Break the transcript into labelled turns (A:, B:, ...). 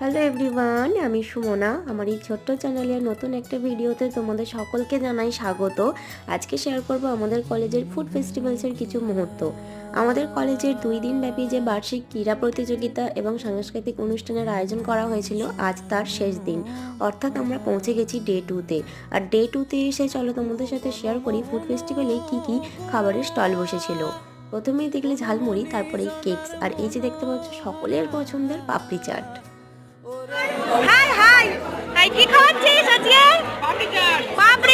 A: Hello everyone, আমি সুমনা। আমার এই ছোট্ট চ্যানেলের নতুন একটা ভিডিওতে তোমাদের সকলকে জানাই স্বাগত। আজকে শেয়ার করব আমাদের কলেজের ফুড ফেস্টিভ্যালসের কিছু মুহূর্ত। আমাদের কলেজের 2 দিন ব্যাপী যে বার্ষিক ক্রীড়া প্রতিযোগিতা এবং সাংস্কৃতিক অনুষ্ঠানের আয়োজন করা হয়েছিল, আজ তার শেষ দিন, অর্থাৎ আমরা পৌঁছে গেছি ডে 2-তে। আর ডে 2-তে এসে চলো তোমাদের সাথে শেয়ার করি ফুড ফেস্টিভ্যালে কী কী খাবারের স্টল বসেছিল। প্রথমেই দেখলে ঝালমুড়ি, তারপরে কেকস, আর এই যে দেখতে পাচ্ছ সকলের পছন্দের পাপড়ি চাট।
B: হাই হাই হাই, কি খাওয়াচ্ছিস আজকে? পাপড়ি চাট। পাপড়ি